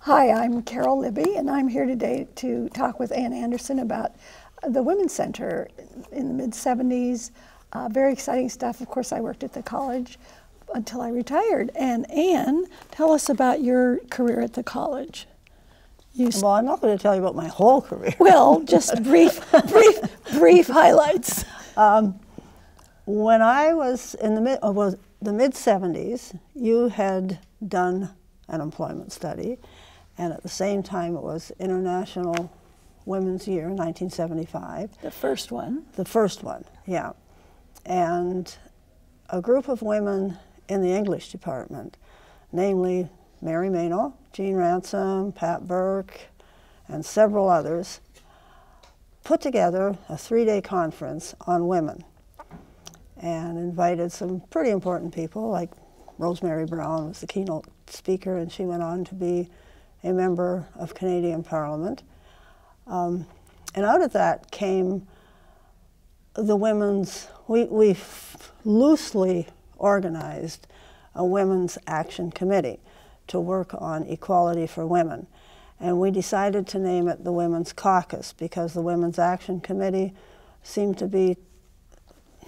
Hi, I'm Carol Libby, and I'm here today to talk with Ann Anderson about the Women's Center in the mid-70s. Very exciting stuff. Of course, I worked at the college until I retired. And Ann, tell us about your career at the college. Well, I'm not going to tell you about my whole career. Well, just brief highlights. When I was in the mid-70s, you had done an employment study, and at the same time it was International Women's Year, 1975. The first one. The first one, yeah. And a group of women in the English department, namely Mary Mano, Jean Ransom, Pat Burke, and several others, put together a 3-day conference on women and invited some pretty important people, like Rosemary Brown was the keynote speaker, and she went on to be a member of Canadian Parliament. And out of that came the women's, we loosely organized a women's action committee to work on equality for women. And we decided to name it the Women's Caucus because the Women's Action Committee seemed to be,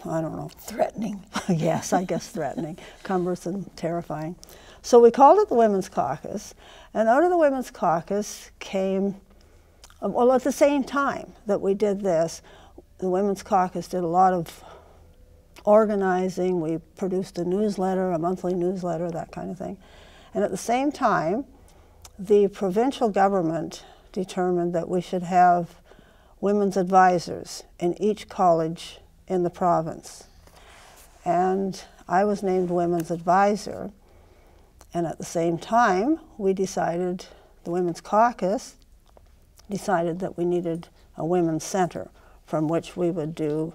I don't know. Threatening. Yes, I guess threatening, cumbersome, terrifying. So we called it the Women's Caucus, and out of the Women's Caucus came, well, at the same time that we did this, the Women's Caucus did a lot of organizing. We produced a newsletter, a monthly newsletter, that kind of thing. And at the same time, the provincial government determined that we should have women's advisors in each college in the province. And I was named women's advisor. And at the same time, we decided, the Women's Caucus decided that we needed a women's center from which we would do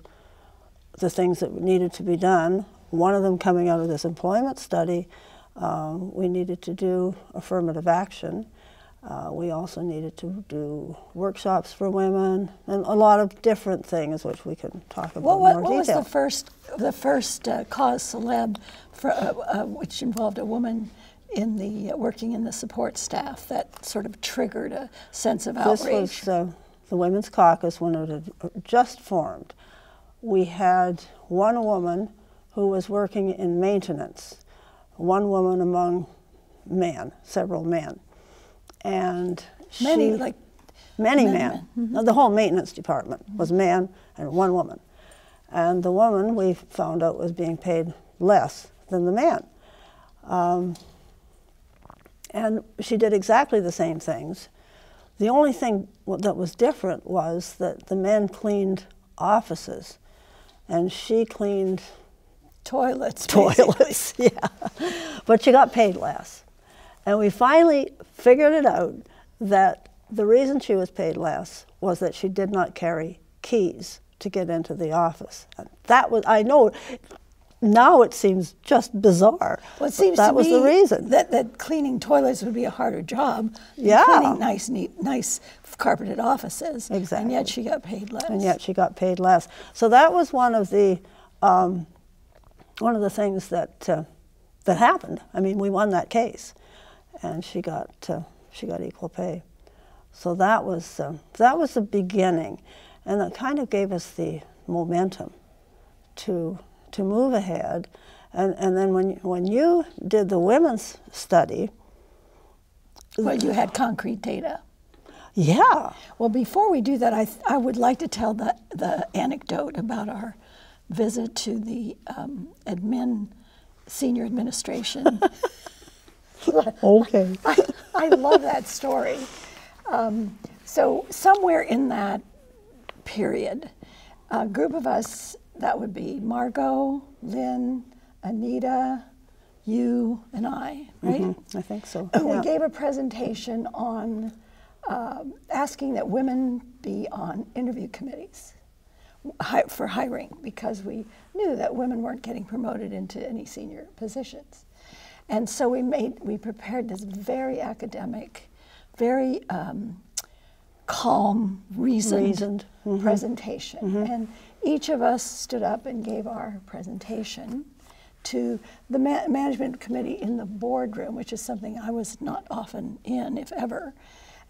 the things that needed to be done. One of them coming out of this employment study, we needed to do affirmative action. We also needed to do workshops for women and a lot of different things, which we can talk about in more detail. What was the first cause celeb for, which involved a woman in the working in the support staff that sort of triggered a sense of outrage? This was the Women's Caucus when it had just formed. We had one woman who was working in maintenance, one woman among men, several men. And many men. Mm-hmm. The whole maintenance department was men and one woman. And the woman, we found out, was being paid less than the man. And she did exactly the same things. The only thing that was different was that the men cleaned offices and she cleaned toilets, yeah. But she got paid less. And we finally figured it out that the reason she was paid less was that she did not carry keys to get into the office. And that was, I know, now it seems just bizarre. Well, it seems that was the reason. That cleaning toilets would be a harder job than yeah. cleaning nice, neat, nice carpeted offices. Exactly. And yet she got paid less. And yet she got paid less. So that was one of the things that that happened. I mean, we won that case, and she got equal pay. So that was the beginning, and that kind of gave us the momentum to move ahead. And then when you did the women's study, well, you had concrete data. Yeah. Well, before we do that, I would like to tell the anecdote about our visit to the senior administration. Okay. I love that story. So somewhere in that period, a group of us, that would be Margot, Lynn, Anita, you, and I, right? Mm-hmm. I think so. And we gave a presentation on asking that women be on interview committees for hiring, because we knew that women weren't getting promoted into any senior positions. And so we prepared this very academic, very calm, reasoned presentation. Mm-hmm. And each of us stood up and gave our presentation to the management committee in the boardroom, which is something I was not often in, if ever.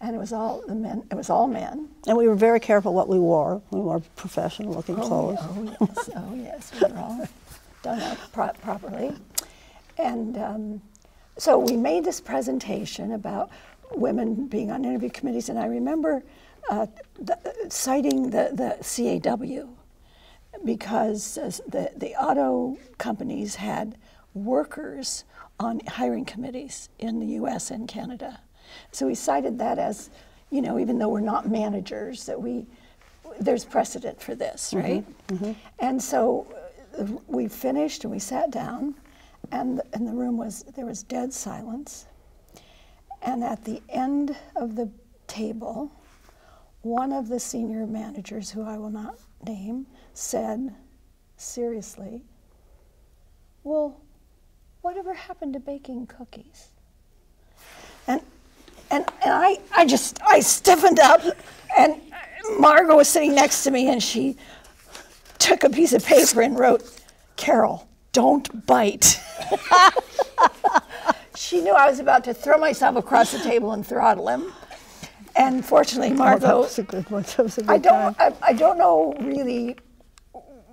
And it was all the men. It was all men. And we were very careful what we wore. We wore professional-looking clothes. Oh yes, oh yes, we were all done up properly. And so we made this presentation about women being on interview committees, and I remember citing the CAW, because the auto companies had workers on hiring committees in the U.S. and Canada. So we cited that as, you know, even though we're not managers, that there's precedent for this, right? Mm-hmm. And so we finished and we sat down, and the room there was dead silence. And at the end of the table, one of the senior managers, who I will not name, said seriously, "Well, whatever happened to baking cookies?" And I stiffened up, and Margot was sitting next to me, and she took a piece of paper and wrote, "Carol, don't bite." She knew I was about to throw myself across the table and throttle him. And fortunately, Margot, that was a good one. That was a good time. I don't know really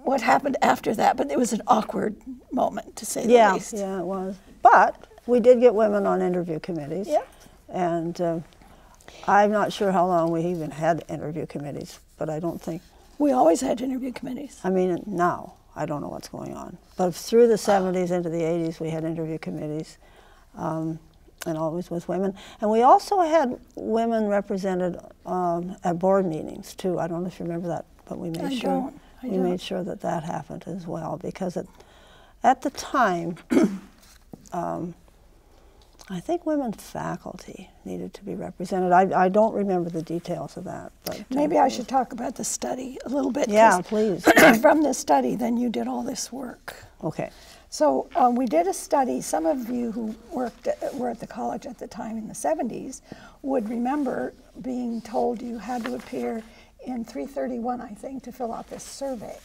what happened after that, but it was an awkward moment, to say the least. Yeah, it was. But we did get women on interview committees. Yeah. And I'm not sure how long we even had interview committees, but I don't think... We always had interview committees. I mean, now, I don't know what's going on. But through the 70s into the 80s, we had interview committees, and always with women. And we also had women represented at board meetings, too. I don't know if you remember that, but we made sure that that happened as well, because at the time, I think women faculty needed to be represented. I don't remember the details of that. But maybe I should talk about the study a little bit. Yeah, please. From the study, then you did all this work. Okay. So we did a study. Some of you who were at the college at the time in the 70s would remember being told you had to appear in 331, I think, to fill out this survey.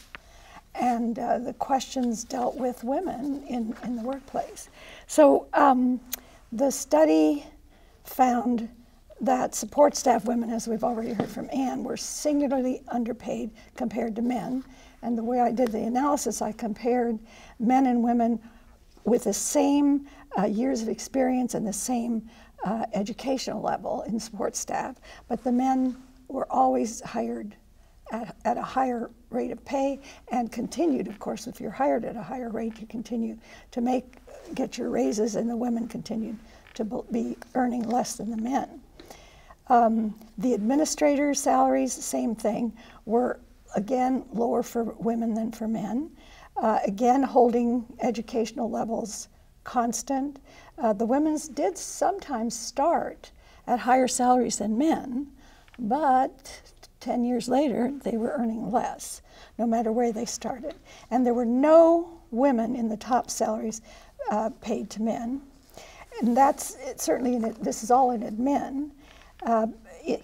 And the questions dealt with women in the workplace. So the study found that support staff women, as we've already heard from Ann, were singularly underpaid compared to men. And the way I did the analysis, I compared men and women with the same years of experience and the same educational level in support staff, but the men were always hired at a higher rate of pay and continued, of course, if you're hired at a higher rate, you continue to get your raises, and the women continued to be earning less than the men. The administrators' salaries, same thing, were again lower for women than for men. Again, holding educational levels constant. The women's did sometimes start at higher salaries than men, but 10 years later, they were earning less, no matter where they started. And there were no women in the top salaries paid to men. And that's certainly, this is all in admin,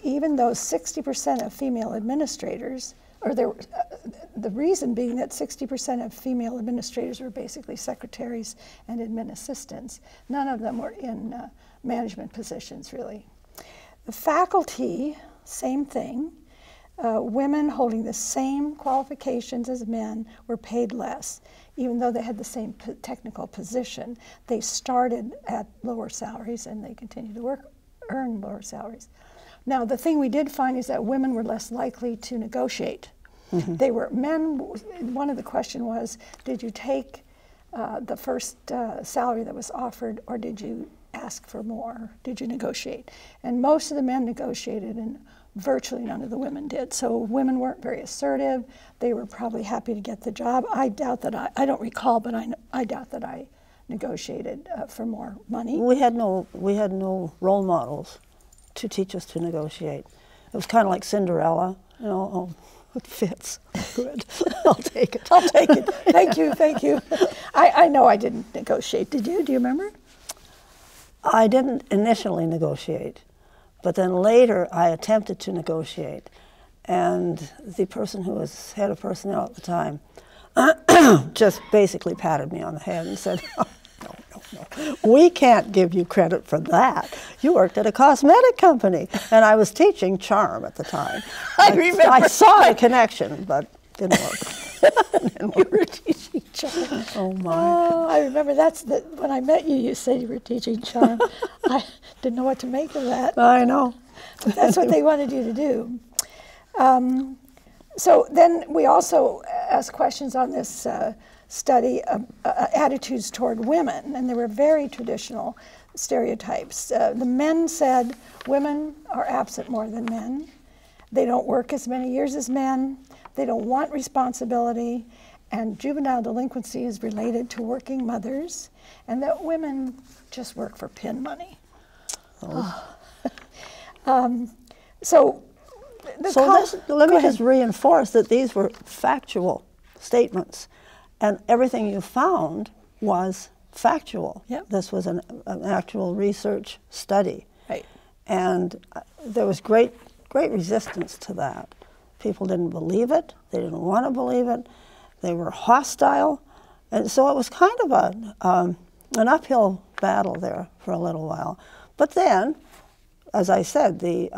even though 60% of female administrators, or the reason being that 60% of female administrators were basically secretaries and admin assistants. None of them were in management positions, really. The faculty, same thing. Women holding the same qualifications as men were paid less, even though they had the same technical position. They started at lower salaries and they continued to earn lower salaries. Now, the thing we did find is that women were less likely to negotiate. Mm-hmm. They were men. One of the questions was, did you take the first salary that was offered, or did you ask for more? Did you negotiate? And most of the men negotiated, and virtually none of the women did. So women weren't very assertive. They were probably happy to get the job. I doubt that I don't recall, but I doubt that I negotiated for more money. We had no role models to teach us to negotiate. It was kind of like Cinderella, you know. Oh, it fits. Good. I'll take it. I'll take it. Thank you, thank you. I know I didn't negotiate. Did you? Do you remember? I didn't initially negotiate, but then later I attempted to negotiate. And the person who was head of personnel at the time just basically patted me on the head and said, oh, no, we can't give you credit for that. You worked at a cosmetic company. And I was teaching charm at the time. I remember. I saw a connection, but didn't work. You were teaching charm. Oh, my. Oh, I remember when I met you, you said you were teaching charm. I didn't know what to make of that. I know. But that's what they wanted you to do. So then we also asked questions on this study of attitudes toward women, and there were very traditional stereotypes. The men said women are absent more than men. They don't work as many years as men. They don't want responsibility, and juvenile delinquency is related to working mothers, and that women just work for pin money. Oh. Let me just reinforce that these were factual statements, and everything you found was factual. Yep. This was an actual research study. Right. And there was great resistance to that. People didn't believe it. They didn't want to believe it. They were hostile. And so it was kind of an uphill battle there for a little while. But then, as I said, the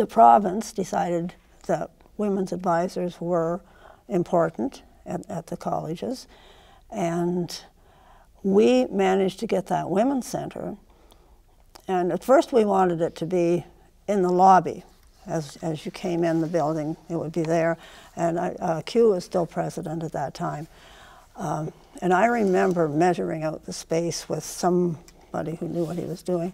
province decided that women's advisors were important at the colleges, and we managed to get that women's center. And at first we wanted it to be in the lobby. As you came in the building, it would be there. And Q was still president at that time. And I remember measuring out the space with somebody who knew what he was doing,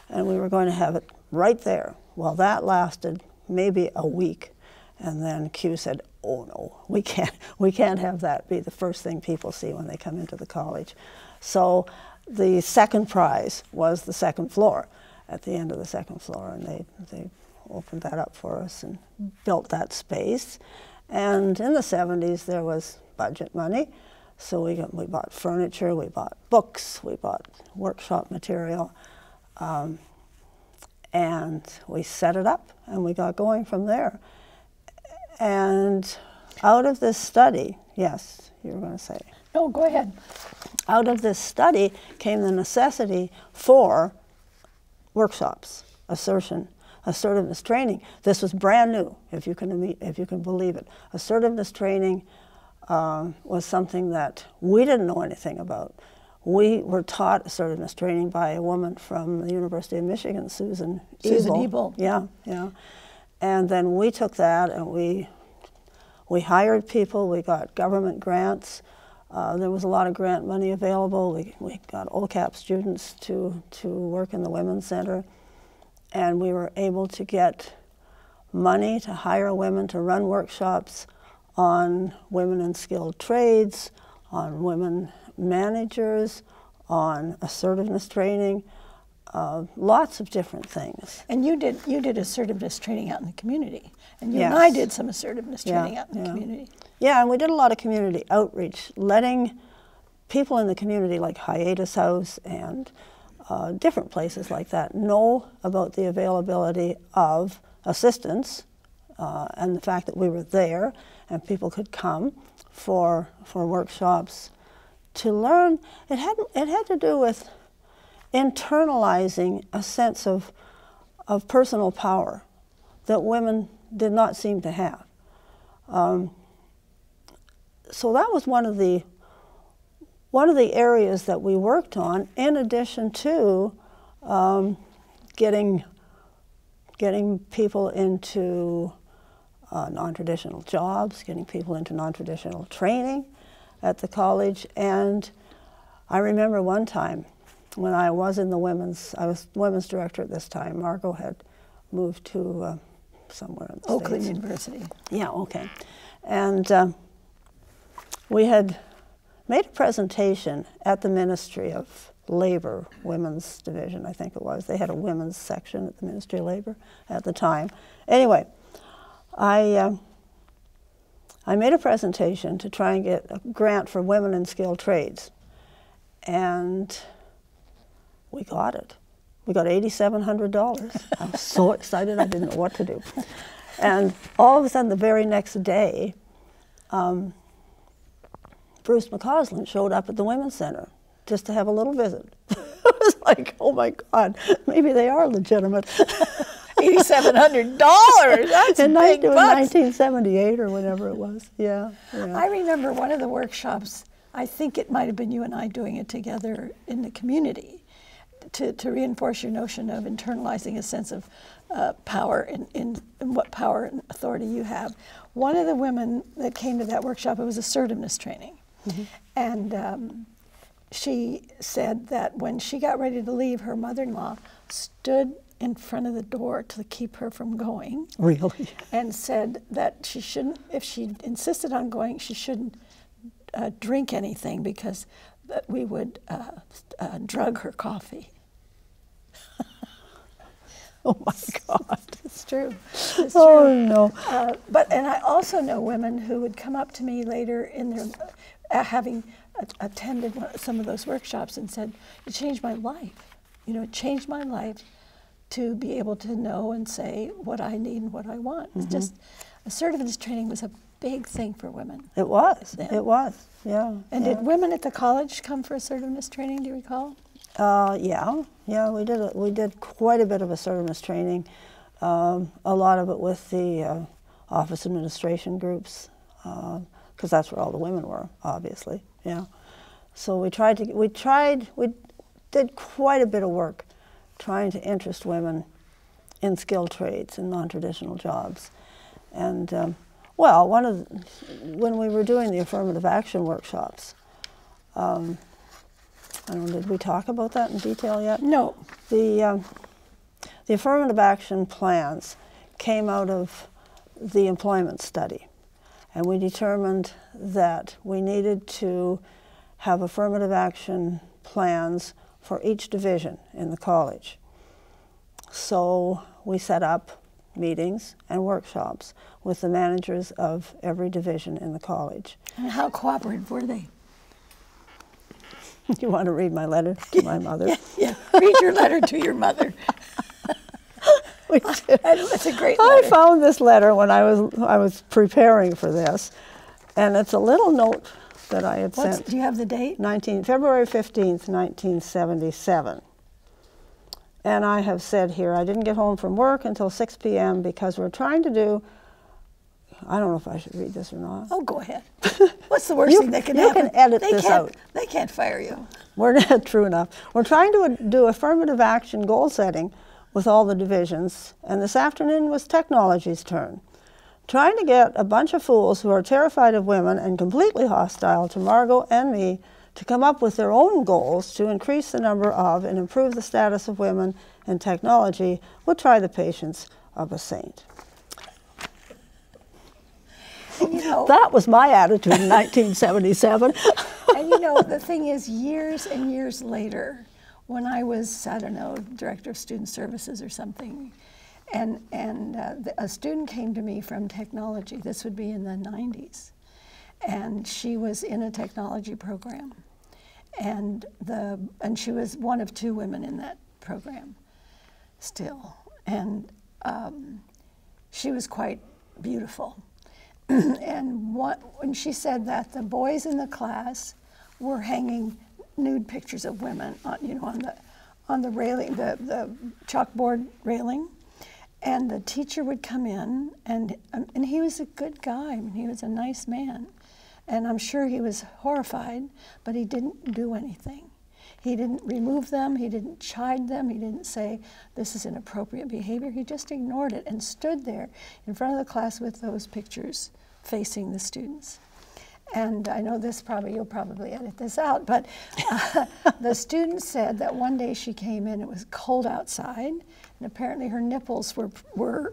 and we were going to have it right there. Well, that lasted maybe a week, and then Q said, oh no, we can't have that be the first thing people see when they come into the college. So the second prize was the second floor, at the end of the second floor, and they opened that up for us and built that space. And in the 70s there was budget money, so we bought furniture, we bought books, we bought workshop material, and we set it up and we got going from there. And out of this study, yes, you were going to say. No, go ahead. Out of this study came the necessity for workshops, assertiveness training. This was brand new, if you can believe it. Assertiveness training was something that we didn't know anything about. We were taught assertiveness training by a woman from the University of Michigan, Susan Ebel. Yeah. And then we took that and we hired people, we got government grants. There was a lot of grant money available. We got OCAP students to work in the Women's Center. And we were able to get money to hire women to run workshops on women in skilled trades, on women managers, on assertiveness training, lots of different things. And you did assertiveness training out in the community, and you and I did some assertiveness training out in the community. Yeah, and we did a lot of community outreach, letting people in the community like Hiatus House and different places like that know about the availability of assistance and the fact that we were there and people could come for workshops to learn. It had to do with internalizing a sense of personal power that women did not seem to have. So that was one of the areas that we worked on, in addition to getting people into non-traditional jobs, getting people into non-traditional training at the college. And I remember one time when I was in I was women's director at this time. Margot had moved to somewhere in the Oakland States. University. Yeah, okay. And we had made a presentation at the Ministry of Labor, Women's Division, I think it was. They had a women's section at the Ministry of Labor at the time. Anyway, I made a presentation to try and get a grant for women in skilled trades. And we got it. We got $8,700. I was so excited I didn't know what to do. And all of a sudden, the very next day, Bruce McCausland showed up at the Women's Center just to have a little visit. It was like, oh my God, maybe they are legitimate. $8,700. That's in big bucks. 1978 or whenever it was. Yeah, yeah. I remember one of the workshops. I think it might have been you and I doing it together in the community to reinforce your notion of internalizing a sense of power in what power and authority you have. One of the women that came to that workshop, it was assertiveness training. Mm-hmm. And she said that when she got ready to leave, her mother-in-law stood in front of the door to keep her from going. Really? And said that she shouldn't, if she insisted on going, she shouldn't drink anything because we would drug her coffee. Oh my God. It's true. It's oh true. No. And I also know women who would come up to me later in their, having attended some of those workshops and said, it changed my life. You know, it changed my life to be able to know and say what I need and what I want. Mm-hmm. It's just, assertiveness training was a big thing for women. It was. Then. It was. Yeah. And yeah. did women at the college come for assertiveness training? Do you recall? Yeah, we did quite a bit of assertiveness training. A lot of it with the office administration groups, because that's where all the women were, obviously. Yeah. So we did quite a bit of work trying to interest women in skilled trades and non-traditional jobs. And well, when we were doing the affirmative action workshops, I don't know, did we talk about that in detail yet? No. The affirmative action plans came out of the employment study, and we determined that we needed to have affirmative action plans for each division in the college. So we set up meetings and workshops with the managers of every division in the college. And how cooperative were they? You want to read my letter to my mother? Yeah. Read your letter to your mother. That's a great letter. I found this letter when I was preparing for this, and it's a little note that I had sent. Do you have the date? February 15th, 1977. And I have said here, I didn't get home from work until 6 p.m. because we're trying to do, I don't know if I should read this or not. Oh, go ahead. What's the worst thing that can happen? You can edit this out. They can't fire you. We're not true enough. We're trying to do affirmative action goal setting with all the divisions, and this afternoon was technology's turn. Trying to get a bunch of fools who are terrified of women and completely hostile to Margot and me to come up with their own goals to increase the number of and improve the status of women in technology would try the patience of a saint. And you know, that was my attitude in 1977. And you know, the thing is, years and years later, when I was, I don't know, director of student services or something, and a student came to me from technology. This would be in the 90s. And she was in a technology program. And she was one of 2 women in that program still. And she was quite beautiful. And when she said that, the boys in the class were hanging nude pictures of women on the railing, the chalkboard railing. And the teacher would come in, and he was a good guy. I mean, he was a nice man. And I'm sure he was horrified, but he didn't do anything. He didn't remove them, he didn't chide them, he didn't say, this is inappropriate behavior. He just ignored it and stood there in front of the class with those pictures facing the students. And I know you'll probably edit this out, but the student said that one day she came in, it was cold outside, and apparently her nipples were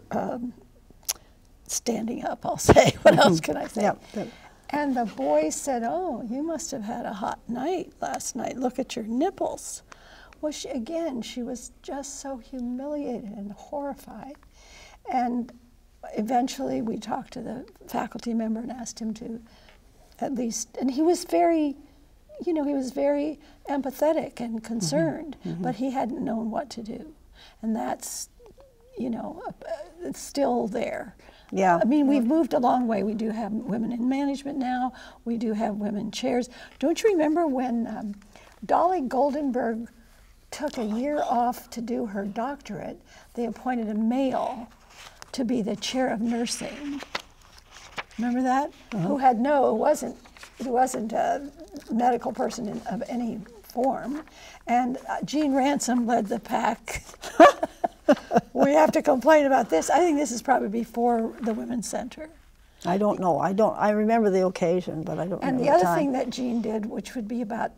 standing up, I'll say. What else can I say? Yep. And the boy said, oh, you must have had a hot night last night. Look at your nipples. Well, she was just so humiliated and horrified. And eventually we talked to the faculty member and asked him to at least, and he was very, he was very empathetic and concerned, but he hadn't known what to do. And that's, it's still there. Yeah. I mean, we've moved a long way. We do have women in management now. We do have women chairs. Don't you remember when Dolly Goldenberg took a year off to do her doctorate? They appointed a male to be the chair of nursing. Remember that? Who had he wasn't a medical person of any form. And Jean Ransom led the pack. We have to complain about this. I think this is probably before the Women's Center. I don't know. I remember the occasion, but I don't remember And the the other time. thing that Jean did, which would be about,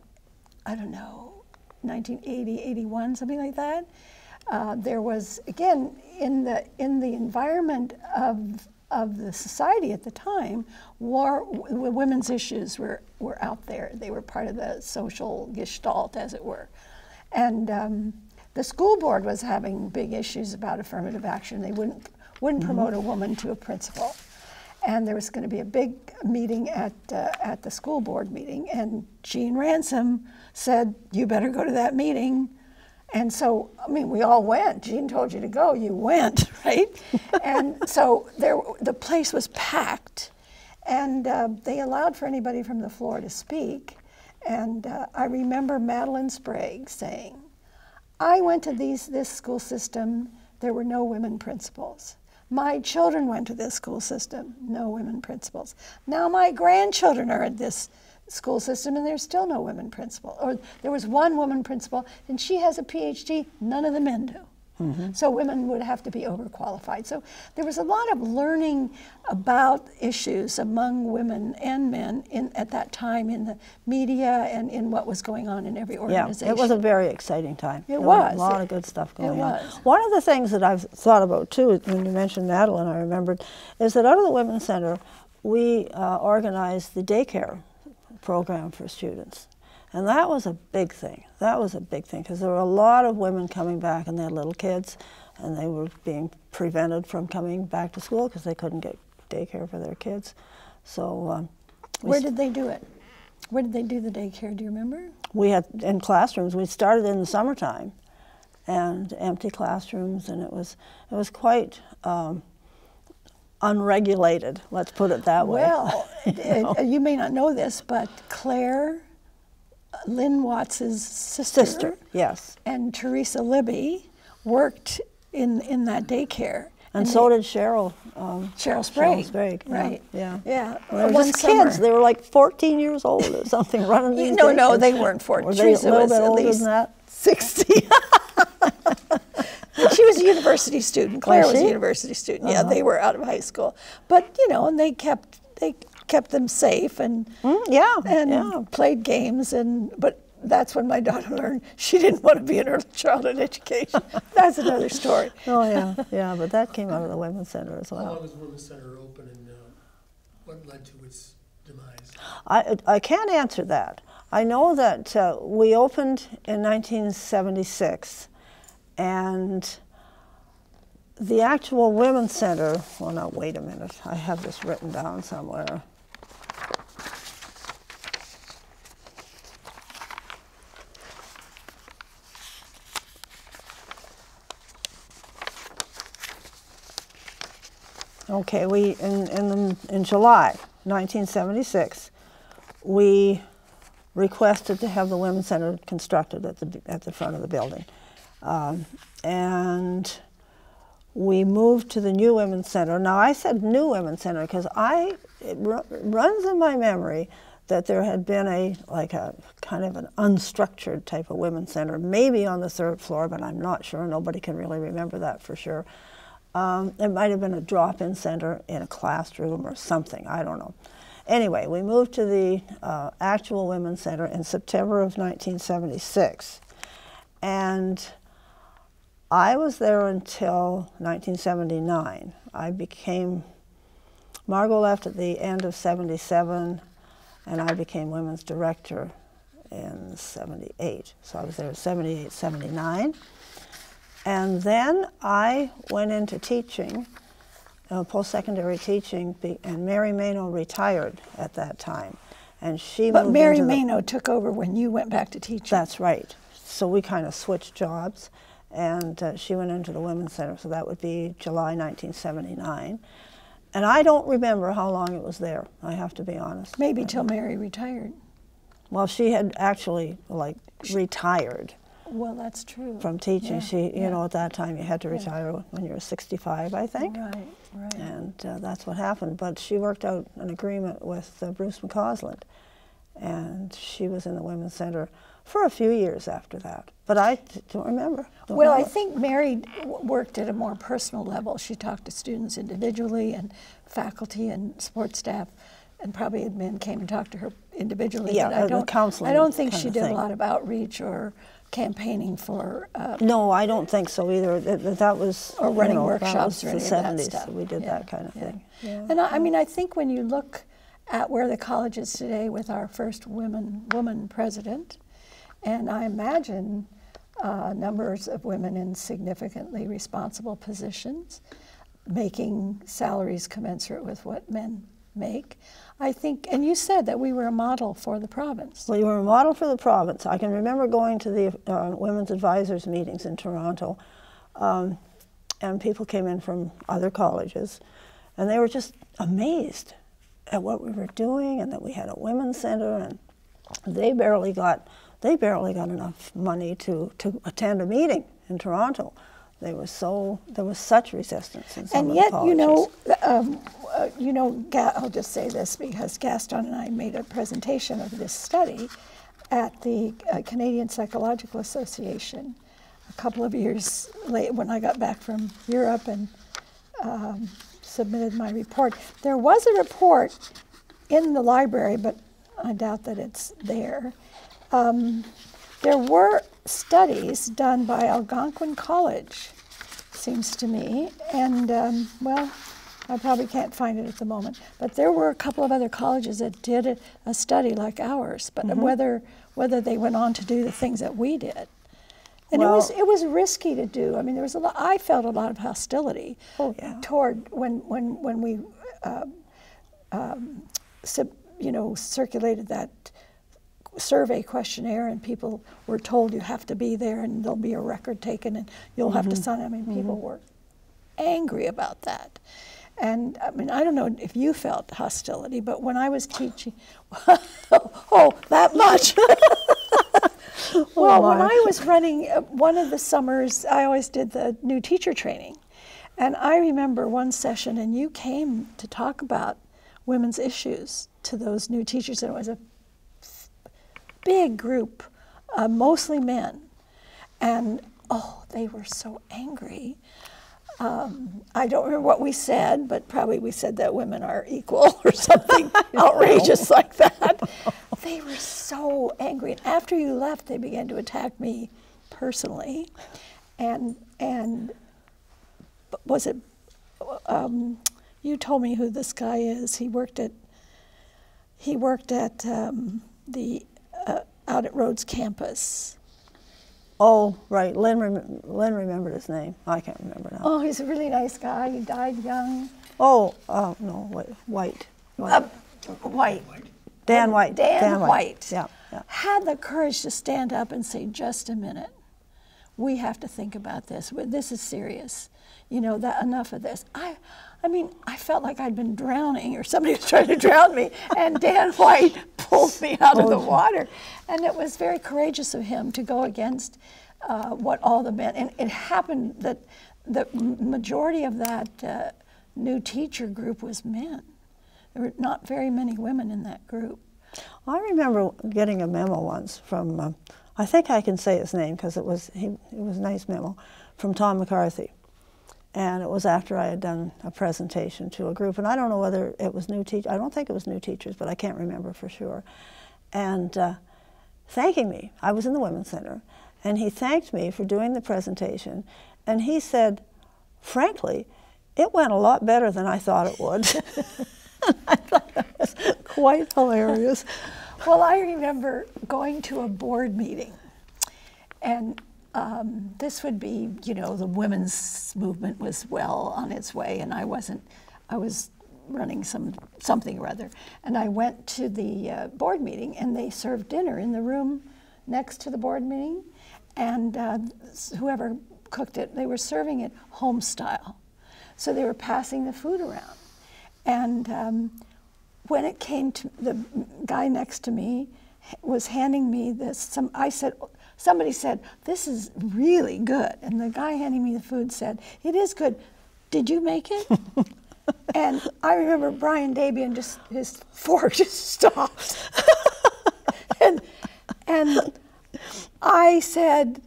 I don't know, 1980, 81, something like that. There was, again, in the environment of the society at the time, women's issues were out there. They were part of the social gestalt, as it were. And the school board was having big issues about affirmative action. They wouldn't promote a woman to a principal. And there was going to be a big meeting at the school board meeting, and Jean Ransom said, "You better go to that meeting." And so, I mean, we all went. Jean told you to go, you went, right? And so the place was packed, and they allowed for anybody from the floor to speak. And I remember Madeline Sprague saying, "I went to this school system, there were no women principals. My children went to this school system, no women principals. Now my grandchildren are at this school system and there's still no women principal." Or there was one woman principal and she has a PhD, none of the men do. So women would have to be overqualified. So there was a lot of learning about issues among women and men at that time in the media and in what was going on in every organization. Yeah, it was a very exciting time. It was. A lot of good stuff going on. It was. One of the things that I've thought about too, when you mentioned Madeline, I remembered, is that out of the Women's Center, we organized the daycare program for students. And that was a big thing. That was a big thing because there were a lot of women coming back and they had little kids and they were being prevented from coming back to school because they couldn't get daycare for their kids. So where did they do it? Where did they do the daycare? Do you remember? We had in classrooms. We started in the summertime and empty classrooms, and it was quite unregulated, let's put it that way. Well, you may not know this, but Claire, Lynn Watts's sister, yes, and Teresa Libby worked in that daycare. And so did Cheryl. Cheryl Sprague. Cheryl Sprague, right? Yeah. Yeah. They were just kids. They were like 14 years old or something, running these No, daycares. they weren't 14. Were they a little bit older least than that? 60. She was a university student. Claire was a university student. Yeah, they were out of high school. But, and they kept them safe and played games. But that's when my daughter learned she didn't want to be in early childhood education. That's another story. Oh, yeah, but that came out of the Women's Center as well. How long was the Women's Center open and what led to its demise? I can't answer that. I know that we opened in 1976, and the actual Women's Center, well, now, wait a minute. I have this written down somewhere. Okay, in July 1976, we requested to have the Women's Center constructed at the front of the building, and we moved to the new Women's Center. Now, I said new Women's Center because it runs in my memory that there had been a kind of an unstructured type of Women's Center, maybe on the 3rd floor, but I'm not sure. Nobody can really remember that for sure. It might have been a drop-in center in a classroom or something, I don't know. Anyway, we moved to the actual Women's Center in September of 1976. And I was there until 1979. Margot left at the end of 77, and I became women's director in 78. So I was there 78, 79. And then I went into teaching, post-secondary teaching, and Mary Mano retired at that time. And she But moved Mary into Mano took over when you went back to teaching. That's right. So we kind of switched jobs, and she went into the Women's Center, so that would be July 1979. And I don't remember how long it was there, I have to be honest. Maybe till Mary retired. Well, she had actually, like, retired Well, that's true. from teaching. Yeah, You know, at that time you had to retire when you were 65, I think. Right, right. And that's what happened. But she worked out an agreement with Bruce McCausland, and she was in the Women's Center for a few years after that. But I don't remember. Well, I think Mary worked at a more personal level. She talked to students individually and faculty and support staff, and probably admin came and talked to her individually. Yeah, but the counseling I don't think kind she of did thing. a lot of outreach or campaigning for No, I don't think so either. That was, or running you know, workshops that or was any the of that 70s. stuff. We did Yeah, that kind of yeah. thing. Yeah. And I mean, I think when you look at where the college is today with our first woman president, and I imagine numbers of women in significantly responsible positions, making salaries commensurate with what men make. I think, and you said that we were a model for the province. Well, you were a model for the province. I can remember going to the women's advisors meetings in Toronto, and people came in from other colleges, and they were just amazed at what we were doing and that we had a women's center, and they barely got enough money to attend a meeting in Toronto. There was such resistance in some And of yet, the colleges. I'll just say this because Gaston and I made a presentation of this study at the Canadian Psychological Association a couple of years late when I got back from Europe and submitted my report. There was a report in the library, but I doubt that it's there. There were studies done by Algonquin College, seems to me, and well, I probably can't find it at the moment, but there were a couple of other colleges that did a study like ours, but whether they went on to do the things that we did. And Well, it was risky to do. I mean, there was I felt a lot of hostility toward when we circulated that survey questionnaire, and people were told you have to be there and there'll be a record taken and you'll have to sign. I mean, people were angry about that. And I mean, I don't know if you felt hostility, but when I was teaching, oh, that much. Well, when I was running one of the summers, I always did the new teacher training. And I remember one session, and you came to talk about women's issues to those new teachers, and it was a big group, mostly men. And, oh, they were so angry. I don't remember what we said, but probably we said that women are equal or something outrageous like that. They were so angry. And after you left, they began to attack me personally. And was it, you told me who this guy is. He worked at the out at Rhodes campus. Oh, right. Lynn remembered his name. I can't remember now. Oh, he's a really nice guy. He died young. Oh, no, White. White. Dan White. Dan White. Yeah. Had the courage to stand up and say, just a minute. We have to think about this. This is serious. You know, enough of this. I mean, I felt like I'd been drowning or somebody was trying to drown me, and Dan White pulled me out of the water. And it was very courageous of him to go against what all the men, and it happened that the majority of that new teacher group was men. There were not very many women in that group. I remember getting a memo once from, I think I can say his name because it was a nice memo, from Tom McCarthy. And it was after I had done a presentation to a group, and I don't know whether it was new teachers. I don't think it was new teachers, but I can't remember for sure. And thanking me. I was in the Women's Center, and he thanked me for doing the presentation. And he said, frankly, it went a lot better than I thought it would. I thought that was quite hilarious. Well, I remember going to a board meeting, and this would be, you know, the women's movement was well on its way, and I was running something or other. And I went to the board meeting, and they served dinner in the room next to the board meeting, and whoever cooked it, they were serving it home style. So they were passing the food around. And when it came to the guy next to me was handing me this, somebody said, "This is really good." And the guy handing me the food said, "It is good. Did you make it?" And I remember Brian Dabian, just his fork just stopped. and I said,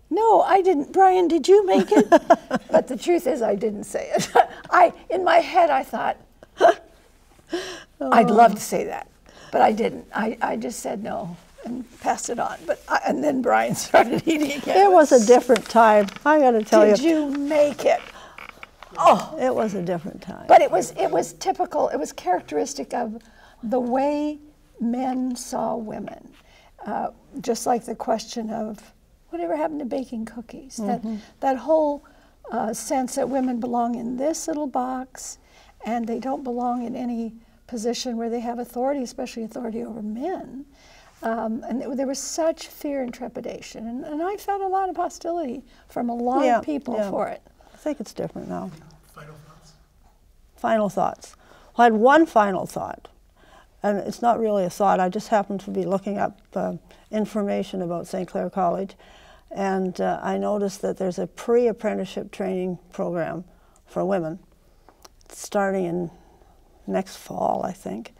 "No, I didn't. Brian, did you make it?" But the truth is I didn't say it. In my head I thought, I'd love to say that, but I didn't. I just said no and passed it on. And then Brian started eating again. It was a different time, I got to tell you. Did you make it? Oh, it was a different time. But it was typical. It was characteristic of the way men saw women. Just like the question of whatever happened to baking cookies. That whole sense that women belong in this little box, and they don't belong in any position where they have authority, especially authority over men. And there was such fear and trepidation. And I felt a lot of hostility from a lot of people for it. I think it's different now. Final thoughts? Final thoughts. Well, I had one final thought. And it's not really a thought. I just happened to be looking up information about St. Clair College. And I noticed that there's a pre-apprenticeship training program for women starting in next fall, I think.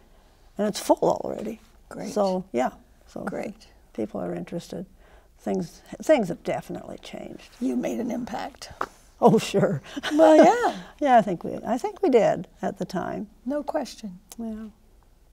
And it's full already. Great. So, yeah. So great. People are interested. Things have definitely changed. You made an impact. Oh, sure. Well, yeah. Yeah, I think we did at the time. No question. Yeah.